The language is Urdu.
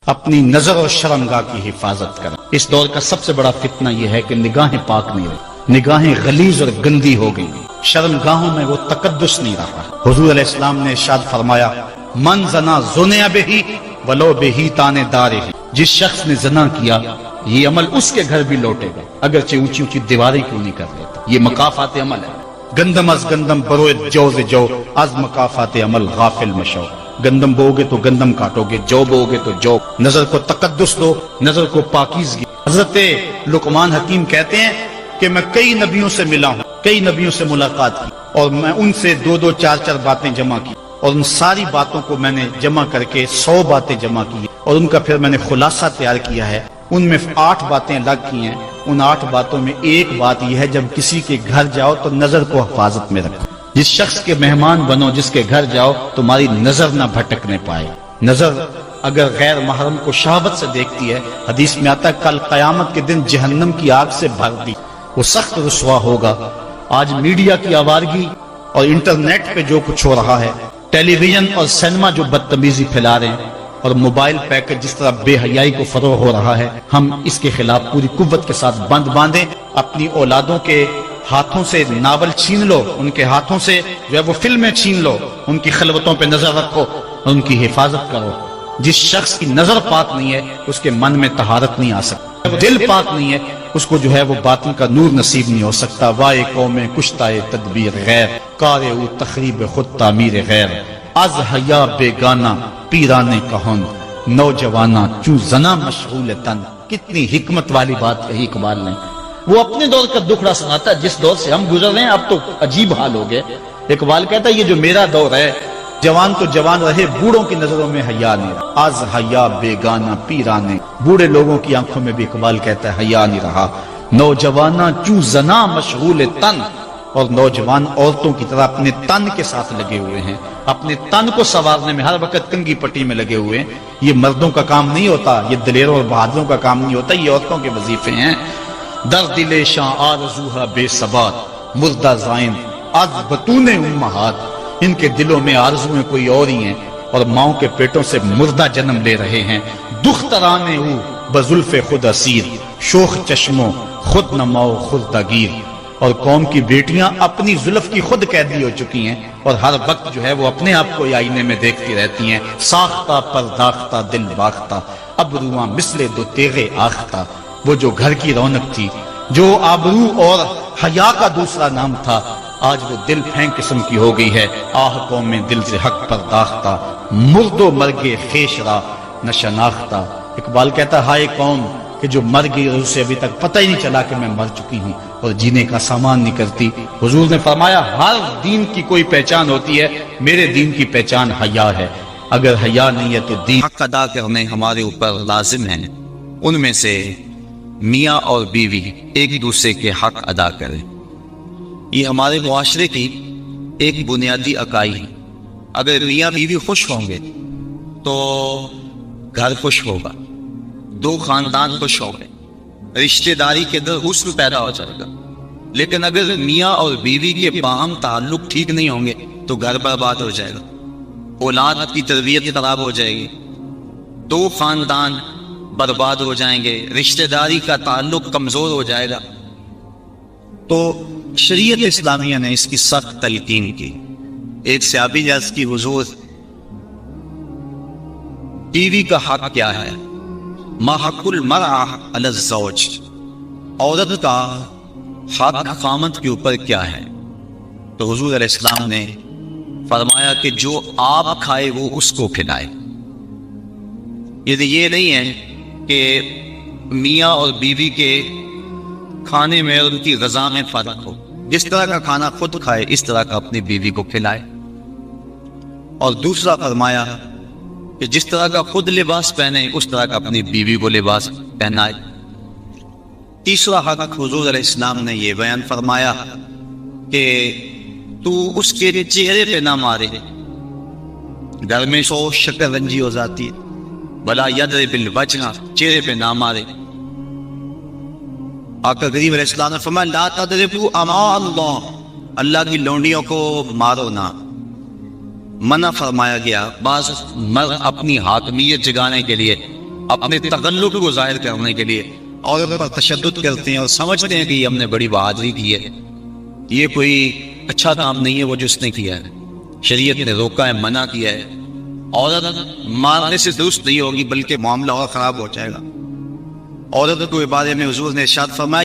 اپنی نظر اور شرمگاہ کی حفاظت کریں۔ اس دور کا سب سے بڑا فتنہ یہ ہے کہ نگاہیں پاک نہیں رہی، نگاہیں غلیظ اور گندی ہو گئی، شرمگاہوں میں وہ تقدس نہیں رہا۔ حضور علیہ السلام نے ارشاد فرمایا، من زنا زنیا بہی ولو بہی تانے دارہ، جس شخص نے زنا کیا یہ عمل اس کے گھر بھی لوٹے گا، اگرچہ اونچی اونچی دیواریں کیوں نہیں کر لیتا۔ یہ مکافات عمل ہے۔ گندم از گندم بروئے جو ز جو، از مکافات عمل غافل مشو۔ گندم بو گے تو گندم کاٹو گے، جو بو گے تو جو۔ نظر کو تقدس دو، نظر کو پاکیزگی۔ حضرت لقمان حکیم کہتے ہیں کہ میں کئی نبیوں سے ملا ہوں، کئی نبیوں سے ملاقات کی، اور میں ان سے 2-2 4-4 باتیں جمع کی، اور ان ساری باتوں کو میں نے جمع کر کے 100 باتیں جمع کی، اور ان کا پھر میں نے خلاصہ تیار کیا ہے۔ ان میں 8 باتیں الگ کی ہیں۔ ان 8 باتوں میں ایک بات یہ ہے، جب کسی کے گھر جاؤ تو نظر کو حفاظت میں رکھو۔ جس شخص کے مہمان بنو، جس کے گھر جاؤ، تمہاری نظر نہ بھٹکنے پائے۔ نظر اگر غیر محرم کو شہوت سے دیکھتی ہے، حدیث میں آتا ہے کل قیامت کے دن جہنم کی آگ سے بھر دی، وہ سخت رسوا ہوگا۔ آج میڈیا کی آوارگی اور انٹرنیٹ پہ جو کچھ ہو رہا ہے، ٹیلی ویژن اور سینما جو بدتمیزی پھیلا رہے ہیں، اور موبائل پیکج جس طرح بے حیائی کو فروغ ہو رہا ہے، ہم اس کے خلاف پوری قوت کے ساتھ بند باندھیں۔ اپنی اولادوں کے ہاتھوں سے ناول چھین لو، ان کے ہاتھوں سے جو ہے وہ فلمیں چھین لو، ان کی خلوتوں پہ نظر رکھو، ان کی حفاظت کرو۔ جس شخص کی نظر پاک نہیں ہے، اس کے من میں طہارت نہیں آ سکتی، دل پاک نہیں ہے، اس کو جو ہے وہ باطن کا نور نصیب نہیں ہو سکتا۔ وائے قوم کشتائے تدبیر غیر، کارے او تخریب خود تعمیر غیر، از حیا بیگانہ پیرانے کہن، نوجوانہ چوں زنا مشغول تن۔ کتنی حکمت والی بات کہی اقبال نے۔ وہ اپنے دور کا دکھڑا سناتا ہے، جس دور سے ہم گزر رہے ہیں اب تو عجیب حال ہو گئے۔ اقبال کہتا ہے یہ جو میرا دور ہے، جوان تو جوان رہے، بوڑھوں کی نظروں میں حیا نہیں رہا۔ از حیا بیگانہ پیرانے، بوڑھے لوگوں کی آنکھوں میں بھی اقبال کہتا ہے حیا نہیں رہا۔ نوجوانہ چوں زنا مشغول تن، اور نوجوان عورتوں کی طرح اپنے تن کے ساتھ لگے ہوئے ہیں، اپنے تن کو سنوارنے میں ہر وقت کنگھی پٹی میں لگے ہوئے ہیں۔ یہ مردوں کا کام نہیں ہوتا، یہ دلیروں اور بہادروں کا کام نہیں ہوتا، یہ عورتوں کے وظیفے ہیں۔ در دل شاں آرزوہا بے ثبات، مردہ زائن از بطون امہات۔ ان کے دلوں میں آرزویں کوئی اور ہی ہیں، اور ماؤں کے پیٹوں سے مردہ جنم لے رہے ہیں۔ دخترانے او بزلف خود اسیر، شوخ چشموں خود نماؤ خود دگیر۔ اور قوم کی بیٹیاں اپنی زلف کی خود قیدی ہو چکی ہیں، اور ہر وقت جو ہے وہ اپنے آپ کو آئینے میں دیکھتی رہتی ہیں۔ ساختہ پرداختہ دل باختہ، ابروان مثل دو تیغے آختہ۔ وہ جو گھر کی رونق تھی، جو آبرو اور حیا کا دوسرا نام تھا، آج وہ دل پھینک قسم کی ہو گئی ہے۔ آہ قوم میں دل سے حق پرداختہ، مرد و مرگے خیش را نہ شناختہ۔ اقبال کہتا ہے ہائے قوم کہ جو مر گئی اور اسے ابھی تک پتہ ہی نہیں چلا کہ میں مر چکی ہوں، اور جینے کا سامان نہیں کرتی۔ حضور نے فرمایا ہر دین کی کوئی پہچان ہوتی ہے، میرے دین کی پہچان حیا ہے۔ اگر حیا نہیں ہے تو دین۔ حق ادا کرنے ہمارے اوپر لازم ہیں، ان میں سے میاں اور بیوی ایک دوسرے کے حق ادا کریں۔ یہ ہمارے معاشرے کی ایک بنیادی اکائی ہے۔ اگر میاں بیوی خوش ہوں گے تو گھر خوش ہوگا، دو خاندان خوش ہوں گے، رشتہ داری کے اندر حسن پیدا ہو جائے گا۔ لیکن اگر میاں اور بیوی کے باہم تعلق ٹھیک نہیں ہوں گے تو گھر برباد ہو جائے گا، اولاد کی تربیت خراب ہو جائے گی، دو خاندان برباد ہو جائیں گے، رشتہ داری کا تعلق کمزور ہو جائے گا۔ تو شریعت اسلامیہ نے اس کی سخت تلقین کی۔ ایک صحابی نے عرض کی حضور بیوی کا حق کیا ہے؟ ما حق المرأة علی الزوج، عورت کا حق خامند کے اوپر کیا ہے؟ تو حضور علیہ السلام نے فرمایا کہ جو آپ کھائے وہ اس کو کھلائے۔ یہ نہیں ہے کہ میاں اور بیوی کے کھانے میں اور ان کی غذا میں فرق ہو، جس طرح کا کھانا خود کھائے اس طرح کا اپنی بیوی کو کھلائے۔ اور دوسرا فرمایا کہ جس طرح کا خود لباس پہنے اس طرح کا اپنی بیوی کو لباس پہنائے۔ تیسرا حق حضور علیہ السلام نے یہ بیان فرمایا کہ تو اس کے چہرے پہ نہ مارے، گھر میں سو شکر رنجی ہو جاتی ہے، بلا یضرب الوجہ، چہرے پہ نہ مارے۔ آقا کریم علیہ السلام نے فرمایا لا تضربوا اماء اللہ، اللہ کی لونڈیوں کو مارو نہ، منع فرمایا گیا۔ بعض مرد اپنی حاکمیت جگانے کے لیے اپنے تغلب کو ظاہر کرنے کے لیے عورت پر تشدد کرتے ہیں اور سمجھتے ہیں کہ یہ ہم نے بڑی بہادری کی ہے، یہ کوئی اچھا کام نہیں ہے وہ جو اس نے کیا ہے، شریعت نے روکا ہے، منع کیا ہے، عورت مارنے سے درست نہیں ہوگی بلکہ معاملہ اور خراب ہو جائے گا۔ عورت کو بارے میں حضور نے ارشاد فرمایا